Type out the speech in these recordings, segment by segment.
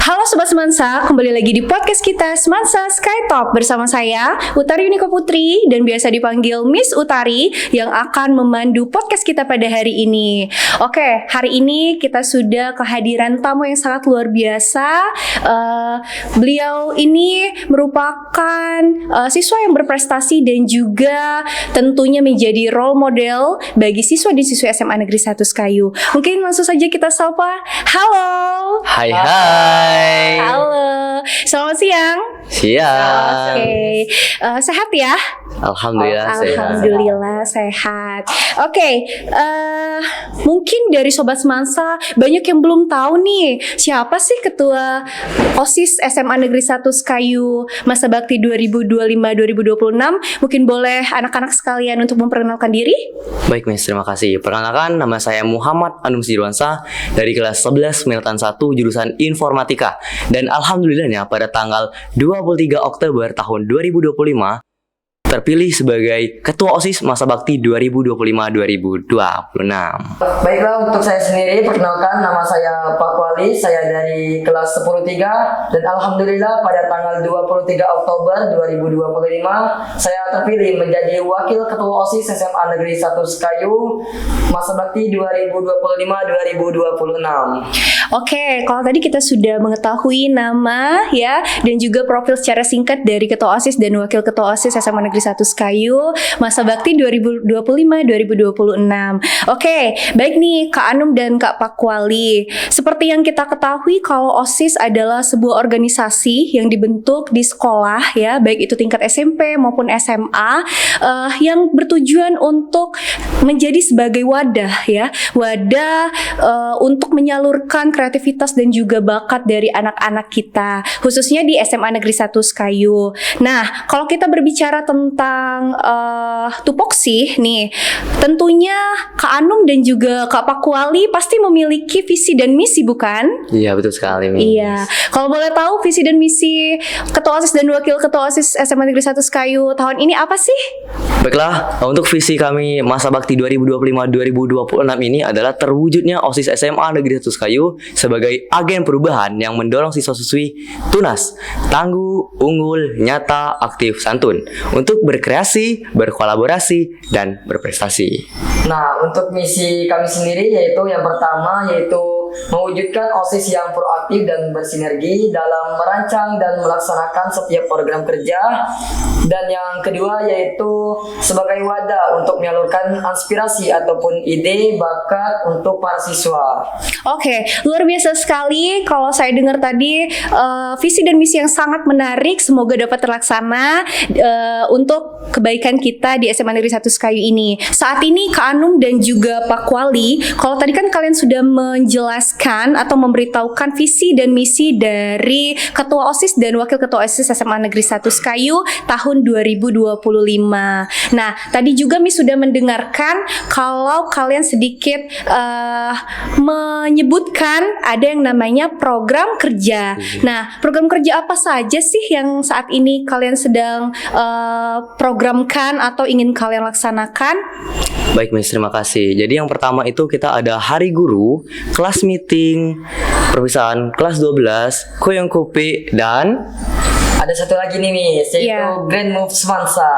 Halo Sobat Semansa, kembali lagi di podcast kita Semansa Skytop bersama saya Utari Unika Putri dan biasa dipanggil Miss Utari yang akan memandu podcast kita pada hari ini. Oke, hari ini kita sudah kehadiran tamu yang sangat luar biasa. Beliau ini merupakan siswa yang berprestasi dan juga tentunya menjadi role model bagi siswa di siswa SMA Negeri 1 Sekayu. Mungkin langsung saja kita sapa. Halo. Hai. Halo, selamat siang. Siang. Oke, sehat ya? Alhamdulillah sehat. Oke, mungkin dari Sobat Semansa banyak yang belum tahu nih siapa sih Ketua OSIS SMA Negeri 1 Sekayu Masa Bakti 2025-2026. Mungkin boleh anak-anak sekalian untuk memperkenalkan diri. Baik Miss, terima kasih. Perkenalkan, nama saya Muhammad Anum Sidirwansa dari kelas 11 Milatan 1 jurusan Informatika. Dan alhamdulillahnya pada tanggal 23 Oktober tahun 2025 terpilih sebagai Ketua OSIS Masa Bakti 2025-2026. Baiklah, untuk saya sendiri, perkenalkan nama saya Pak Wali, saya dari kelas 10-3 dan alhamdulillah pada tanggal 23 Oktober 2025 saya terpilih menjadi Wakil Ketua OSIS SMA Negeri 1 Sekayu Masa Bakti 2025-2026. Oke, kalau tadi kita sudah mengetahui nama ya dan juga profil secara singkat dari Ketua OSIS dan Wakil Ketua OSIS SMA Negeri 1 Sekayu Masa Bakti 2025-2026. Oke, baik nih Kak Anum dan Kak Pakwali. Seperti yang kita ketahui kalau OSIS adalah sebuah organisasi yang dibentuk di sekolah ya, baik itu tingkat SMP maupun SMA, yang bertujuan untuk menjadi sebagai wadah ya, wadah untuk menyalurkan kreativitas dan juga bakat dari anak-anak kita, khususnya di SMA Negeri 1 Sekayu. Nah, kalau kita berbicara tentang tupoksi nih, tentunya Kak Anum dan juga Kak Pakwali pasti memiliki visi dan misi, bukan? Iya, betul sekali Miss. Iya. Kalau boleh tahu visi dan misi Ketua OSIS dan Wakil Ketua OSIS SMA Negeri 1 Sekayu tahun ini apa sih? Baiklah, untuk visi kami Masa Bakti 2025-2026 ini adalah terwujudnya OSIS SMA Negeri 1 Sekayu sebagai agen perubahan yang mendorong siswa-siswi tunas, tangguh, unggul, nyata, aktif, santun untuk berkreasi, berkolaborasi, dan berprestasi. Nah, untuk misi kami sendiri yaitu yang pertama yaitu mewujudkan OSIS yang proaktif dan bersinergi dalam merancang dan melaksanakan setiap program kerja. Dan yang kedua yaitu sebagai wadah untuk menyalurkan inspirasi ataupun ide bakat untuk para siswa. Oke, luar biasa sekali kalau saya dengar tadi visi dan misi yang sangat menarik. Semoga dapat terlaksana untuk kebaikan kita di SMA Negeri 1 Sekayu ini. Saat ini Kak Anum dan juga Pak Kwali, kalau tadi kan kalian sudah menjelaskan atau memberitahukan visi dan misi dari Ketua OSIS dan Wakil Ketua OSIS SMA Negeri 1 Sekayu tahun 2025. Nah, tadi juga Miss sudah mendengarkan kalau kalian sedikit menyebutkan ada yang namanya program kerja. Nah, program kerja apa saja sih yang saat ini kalian sedang programkan atau ingin kalian laksanakan? Baik Miss, terima kasih. Jadi yang pertama itu kita ada Hari Guru, kelas meeting, perpisahan kelas 12, Koyong Kopi, dan Ada satu lagi nih Miss, yaitu Grand Move Semansa.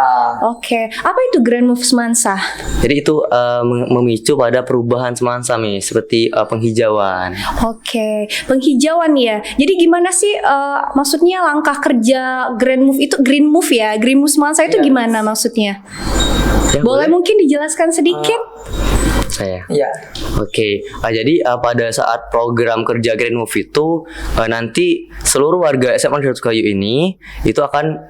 Oke, apa itu Grand Move Semansa? jadi itu memicu pada perubahan semansa Miss, seperti penghijauan. Oke, penghijauan ya. Jadi gimana sih maksudnya langkah kerja Grand Move itu, Green Move ya? Green Move Semansa itu gimana maksudnya? Ya, Boleh mungkin dijelaskan sedikit? Saya. Iya. Oke, jadi pada saat program kerja Grand Move itu nanti seluruh warga SMA Negeri 1 Sekayu ini itu akan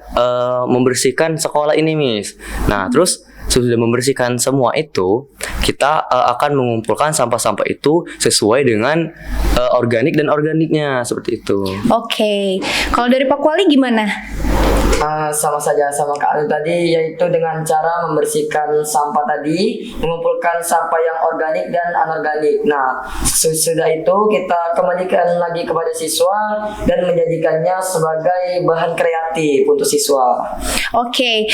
membersihkan sekolah ini Miss. Nah, terus sudah membersihkan semua itu, kita akan mengumpulkan sampah-sampah itu sesuai dengan organik dan organiknya, seperti itu. Oke, kalau dari Pak Kwali gimana? Sama saja sama Kak Anu tadi, yaitu dengan cara membersihkan sampah tadi, mengumpulkan sampah yang organik dan anorganik. Nah, sesudah itu kita kembalikan lagi kepada siswa dan menjadikannya sebagai bahan kreatif untuk siswa. Oke,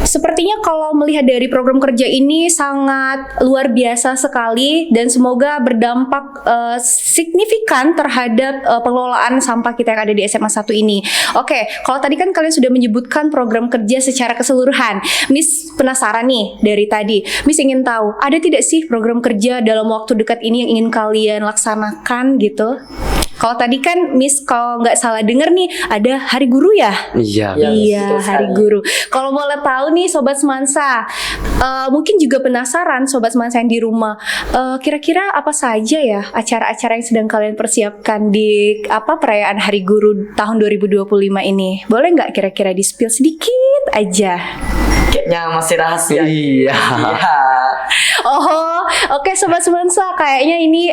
sepertinya kalau melihat dari program kerja ini sangat luar biasa sekali dan semoga berdampak signifikan terhadap pengelolaan sampah kita yang ada di SMA 1 ini. Oke, kalau tadi kan kalian sudah menyebutkan program kerja secara keseluruhan. Miss penasaran nih dari tadi. Miss ingin tahu, ada tidak sih program kerja dalam waktu dekat ini yang ingin kalian laksanakan gitu? Kalau tadi kan Miss kalau nggak salah denger nih ada Hari Guru ya? Iya. Ya, Iya, betul Hari sekali. Guru. Kalau boleh tahu nih Sobat Semansa, mungkin juga penasaran Sobat Semansa yang di rumah, kira-kira apa saja ya acara-acara yang sedang kalian persiapkan di perayaan Hari Guru tahun 2025 ini? Boleh nggak kira-kira di-spill sedikit aja? Kayaknya masih rahasia. Iya. Iya. Oh, oke Sobat Semansa, kayaknya ini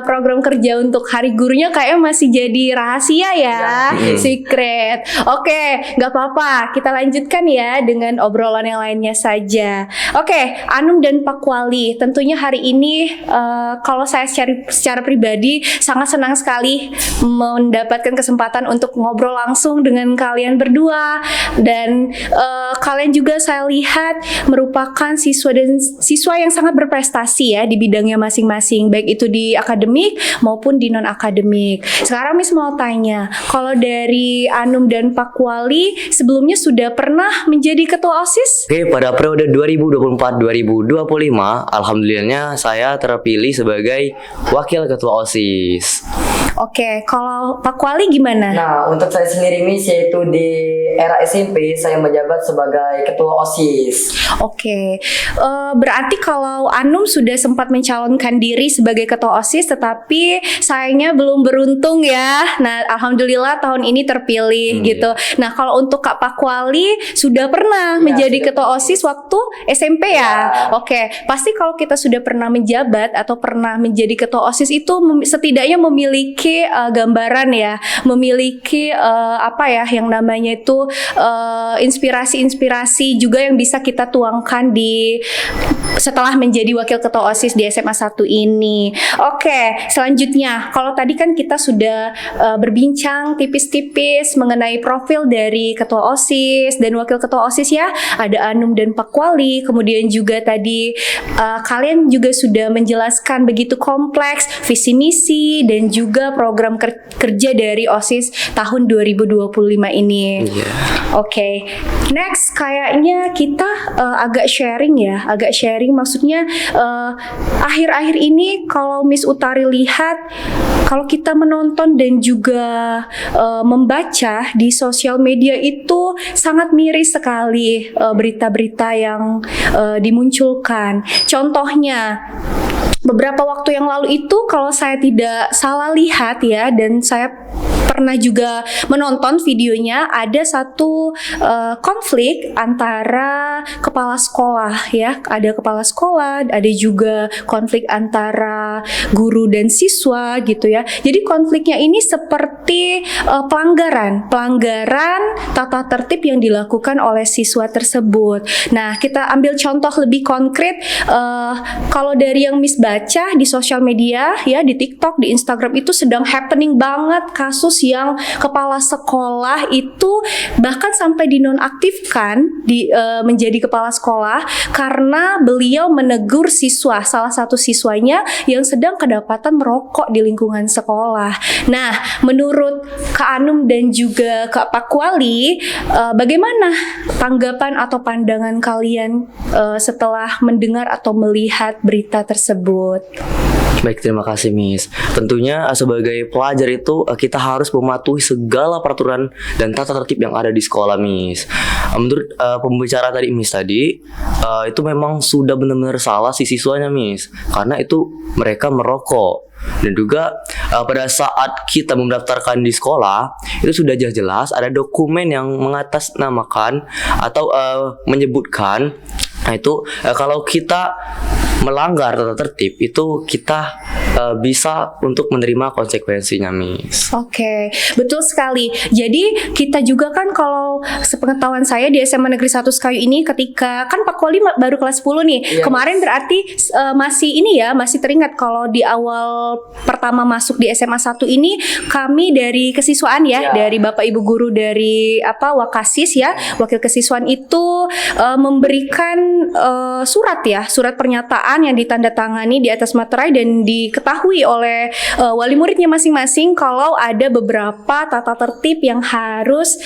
program kerja untuk Hari Gurunya kayaknya masih jadi rahasia ya, secret. Oke, nggak apa-apa, kita lanjutkan ya dengan obrolan yang lainnya saja. Oke, Anum dan Pak Wali, tentunya hari ini kalau saya secara pribadi sangat senang sekali mendapatkan kesempatan untuk ngobrol langsung dengan kalian berdua dan kalian juga saya lihat merupakan siswa yang sangat berprestasi ya di bidangnya masing-masing, baik itu di akademik maupun di non-akademik. Sekarang Miss mau tanya, kalau dari Anum dan Pak Wali sebelumnya sudah pernah menjadi ketua OSIS? Oke, pada periode 2024-2025, alhamdulillahnya saya terpilih sebagai wakil ketua OSIS. Oke, kalau Pak Wali gimana? Nah, untuk saya sendiri Miss, yaitu di era SMP saya menjabat sebagai ketua OSIS. Oke, berarti kalau Anum sudah sempat mencalonkan diri sebagai ketua OSIS, tetapi sayangnya belum beruntung ya. Nah, alhamdulillah tahun ini terpilih gitu. Nah, kalau untuk Kak Pak Wali sudah pernah menjadi sudah ketua OSIS waktu SMP ya. Oke, pasti kalau kita sudah pernah menjabat atau pernah menjadi ketua OSIS itu setidaknya memiliki gambaran ya, memiliki yang namanya itu inspirasi-inspirasi juga yang bisa kita tuangkan di setelah menjadi wakil ketua OSIS di SMA 1 ini. Oke, selanjutnya kalau tadi kan kita sudah berbincang tipis-tipis mengenai profil dari ketua OSIS dan wakil ketua OSIS ya, ada Anum dan Pak Wali. Kemudian juga tadi kalian juga sudah menjelaskan begitu kompleks visi misi dan juga program kerja dari OSIS tahun 2025 ini. Iya. Oke, next kayaknya kita agak sharing maksudnya akhir-akhir ini kalau Miss Utari lihat, kalau kita menonton dan juga membaca di sosial media itu sangat miris sekali berita-berita yang dimunculkan. Contohnya beberapa waktu yang lalu itu kalau saya tidak salah lihat ya, dan saya pernah juga menonton videonya, ada satu konflik antara kepala sekolah ya, ada kepala sekolah, ada juga konflik antara guru dan siswa gitu ya. Jadi konfliknya ini seperti pelanggaran tata tertib yang dilakukan oleh siswa tersebut. Nah, kita ambil contoh lebih konkret, kalau dari yang Miss baca di sosial media ya, di TikTok, di Instagram itu sedang happening banget kasus yang kepala sekolah itu bahkan sampai dinonaktifkan menjadi kepala sekolah karena beliau menegur siswa, salah satu siswanya yang sedang kedapatan merokok di lingkungan sekolah. Nah, menurut Kak Anum dan juga Kak Pak Wali, bagaimana tanggapan atau pandangan kalian setelah mendengar atau melihat berita tersebut? Baik, terima kasih Miss. Tentunya sebagai pelajar itu kita harus mematuhi segala peraturan dan tata tertib yang ada di sekolah Miss. Menurut pembicara tadi Miss tadi, itu memang sudah benar-benar salah si siswanya Miss, karena itu mereka merokok. Dan juga pada saat kita mendaftarkan di sekolah itu sudah jelas ada dokumen yang mengatasnamakan atau menyebutkan, nah itu kalau kita melanggar tata tertib itu kita bisa untuk menerima konsekuensinya, Miss. Oke, betul sekali. Jadi kita juga kan kalau sepengetahuan saya di SMA Negeri 1 Sekayu ini ketika kan Pak Kuali baru kelas 10 nih. Iya. Kemarin berarti masih ini ya, masih teringat kalau di awal pertama masuk di SMA 1 ini kami dari kesiswaan ya, Iya. dari Bapak Ibu guru dari Wakasis ya, wakil kesiswaan itu memberikan surat ya, surat pernyataan yang ditandatangani di atas materai dan diketahui oleh wali muridnya masing-masing kalau ada beberapa tata tertib yang harus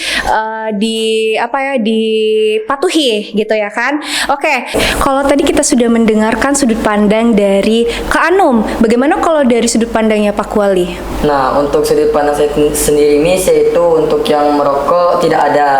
dipatuhi gitu ya kan. Oke, kalau tadi kita sudah mendengarkan sudut pandang dari Kak Anum, bagaimana kalau dari sudut pandangnya Pak Kuali? Nah, untuk sudut pandang saya sendiri Miss, yaitu untuk yang merokok tidak ada.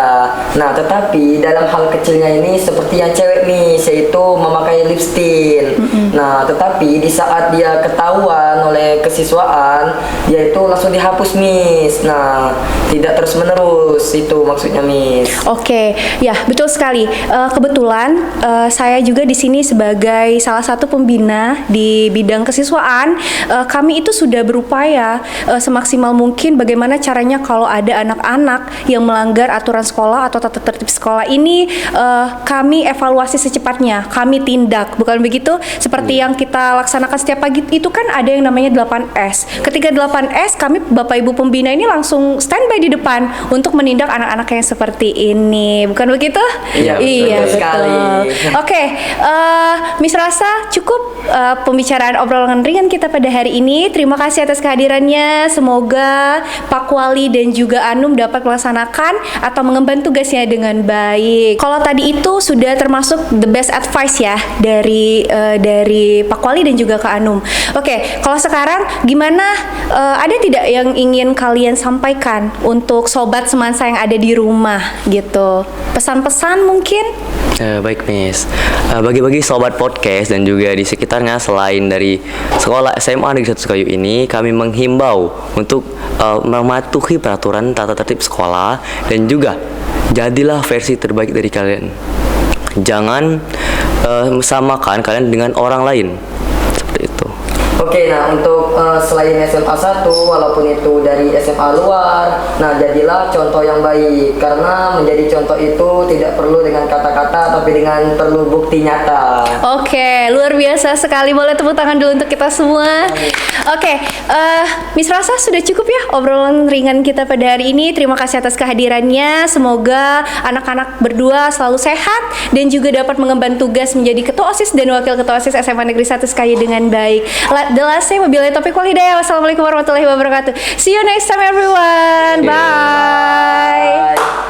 Nah, tetapi dalam hal kecilnya ini seperti yang cewek Miss, yaitu memakai lipstick. Nah, tetapi di saat dia ketahuan oleh kesiswaan, yaitu langsung dihapus Miss. Nah, tidak terus menerus, itu maksudnya Miss. Oke, ya betul sekali. Kebetulan saya juga di sini sebagai salah satu pembina di bidang kesiswaan. Kami itu sudah berupaya semaksimal mungkin bagaimana caranya kalau ada anak-anak yang melanggar aturan sekolah atau tata tertib sekolah ini, kami evaluasi secepatnya, kami tindak. Bukan begitu? Seperti yang kita laksanakan setiap pagi itu kan ada yang namanya 8S. Ketika 8S, kami Bapak Ibu pembina ini langsung standby di depan untuk menindak anak-anak yang seperti ini. Bukan begitu? Iya, betul sekali. Oke, Miss Rasa, cukup pembicaraan obrolan ringan kita pada hari ini. Terima kasih atas kehadirannya. Semoga Pak Kuali dan juga Anum dapat melaksanakan atau mengemban tugasnya dengan baik. Kalau tadi itu sudah termasuk the best advice ya dari Pak Kuali dan juga Kak Anum. Oke, kalau sekarang gimana? Ada tidak yang ingin kalian sampaikan untuk sobat semansa yang ada di rumah gitu? Pesan-pesan mungkin? Baik Miss, bagi sobat podcast dan juga di sekitarnya selain dari sekolah SMA Negeri 1 Sekayu ini, kami menghimbau untuk mematuhi peraturan tata tertib sekolah dan juga jadilah versi terbaik dari kalian. Jangan samakan kalian dengan orang lain, seperti itu. Oke, nah untuk selain SMA 1, walaupun itu dari SMA luar, nah jadilah contoh yang baik. Karena menjadi contoh itu tidak perlu dengan kata-kata, tapi dengan perlu bukti nyata. Oke, luar biasa sekali. Boleh tepuk tangan dulu untuk kita semua. Oke, Miss Rasa sudah cukup ya obrolan ringan kita pada hari ini. Terima kasih atas kehadirannya. Semoga anak-anak berdua selalu sehat dan juga dapat mengemban tugas menjadi ketua OSIS dan wakil ketua OSIS SMA Negeri 1 Sekayu dengan baik. Jelasnya wabillahi taufiq wal hidayah. Wassalamualaikum warahmatullahi wabarakatuh. See you next time everyone. Bye.